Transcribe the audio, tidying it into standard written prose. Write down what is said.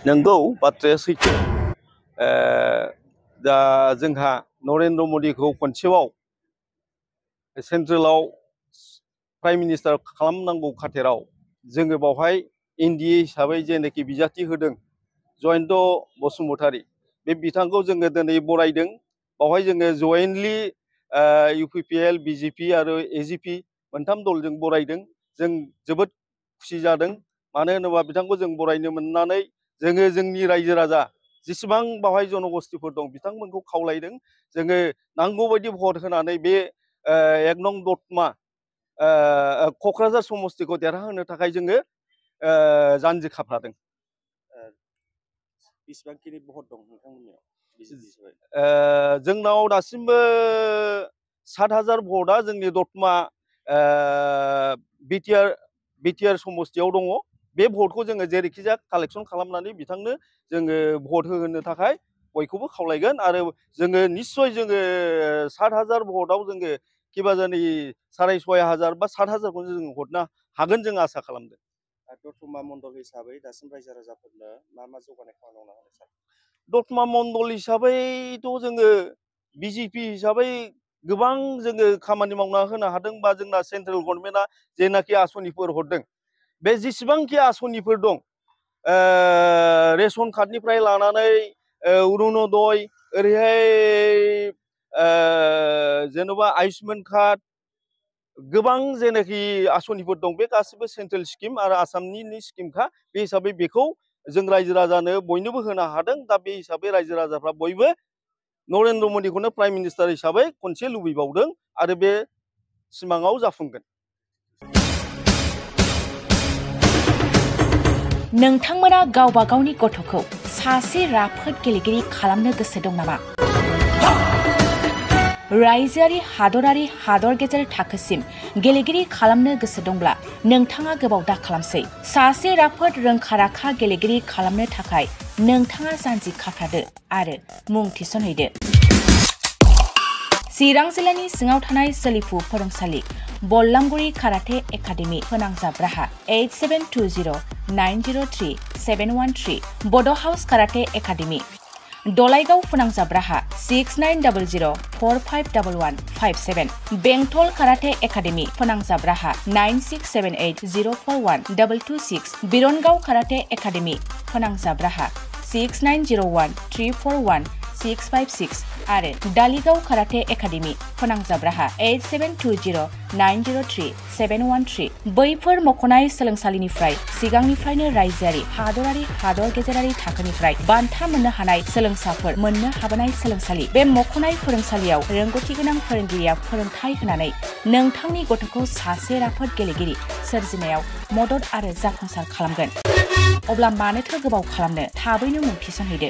नंगौ बाथ्राया सैथो दा जोंहा नरेन्द्र मदिखौ खनसेबाव सेन्ट्रेलाव प्राइम मिनिस्टार खालामनांगौ खाथेराव जोङो बावहाय एनडिए हिसाबै जेनाखि बिजाथि होदों जयन्त बसुमतारी बे बिथांखौ जोङो दिनै बरायदों बावहाय जोङो जयेन्टलि इउपिपिएल बिजेपि आरो एजिपि मोनथाम दलजों बरायदों जों जोबोद खुसि जादों मानो होनोबा बिथांखौ जों बरायनो मोननानै जोङो जोंनि रायजो राजा जेसेबां बावहाय जनगोष्ठीफोर दं बिथांमोनखौ खावलायदों जोङो नांगौ बायदि भट होनानै बे 1 नं दतमा क'क्राझार समस्तिखौ देरहाहोनो थाखाय जोङो जानजि खाफ्रादों। बेसेबांखिनि भट दं नोंथांमोननियाव जोंनाव दासिमबो 7,000 भटआ जोंनि दतमा बिटिआर समस्तियाव दङ बे भटखौ जोङो जेरैखिजाया कालेक्सन खालामनानै बिथांनो जोङो भट होनो थाखाय बयखौबो खावलायगोन आरो जोङो निश्चय जोङो 7,000 भटआव जोङो किबा जानि 6,500 बा 7,000खौनो जों हरनो हागोन जों आसा खालामदों। दतमा मण्डल हिसाबै दासिम रायजो राजाफोरनो मा जौगानाय खामानि मावनो हादों सार? दतमा मण्डल हिसाबैथ' जोङो बिजेपि हिसाबै गोबां जोङो खामानि मावना होनो हादों बा जोंना सेन्ट्रेल गभर्नमेन्टआ जेनाखि आसनिफोर हरदों बे जेसेबांखि आसनिफोर दं रेशन कार्डनिफ्राय लानानै अरुणोदय ओरैहाय जेन'बा आयुष्मान कार्ड गोबां जेनाखि आसनिफोर दं बे गासिबो सेन्ट्रेल स्किम आरो आसामनि स्किमखा बे हिसाबै बेखौ जों रायजो राजानो बयनोबो होनो हादों दा बे हिसाबै रायजो राजाफ्रा बयबो नरेन्द्र मदिखौनो प्राइम मिनिस्टार हिसाबै खनसे लुबैबावदों आरो बे सिमाङाव जाफुंगोन। नोंथांमोना गावबा गावनि गथ'खौ सासे राफोद गेलेगिरि खालामनो गोसो दं नामा? रायजोआरि हादरारि हादर गेजेर थाखोसिम गेलेगिरि खालामनो गोसो दंब्ला नोंथाङा गोबाव दा खालामसै। सासे राफोद रोंखा-राखा गेलेगिरि खालामनो थाखाय नोंथाङा जानजि खाफ्रादो आरो मुं थिसनहैदो। चिरां जिल्लानि सिङाव थानाय सोलिफु फोरोंसालि बल्लामगुरि काराटे एकाडेमि फोनांजाब राहा 8720903713 बड' हाउस काराटे एकाडेमि दलाइगाव फोनांजाब राहा 6900451157 बेंटल काराटे एकाडेमि फोनांजाब राहा 9678041226 बिरनगाव काराटे एकाडेमि फोनांजाब राहा 6901341656 आरो दालिगाव काराटे एकाडेमि फोनांजाब राहा 8720903713 बैफोर मख'नाय सोलोंसालिनिफ्राय सिगांनिफ्रायनो रायजोआरि हादरारि हादर गेजेरारि थाखोनिफ्राय बान्था मोननो हानाय सोलोंसाफोर मोननो हाबोनाय सोलोंसालि बे मख'नाय फोरोंसालियाव रोंगौथि गोनां फोरोंगिरिया फोरोंथाय होनानै नोंथांनि गथ'खौ सासे राफोद गेलेगिरि सोरजिनायाव मदद आरो जाफुंसार खालामगोन। अब्ला मानोथो गोबाव खालामनो थाबैनो मुं थिसनहैदो।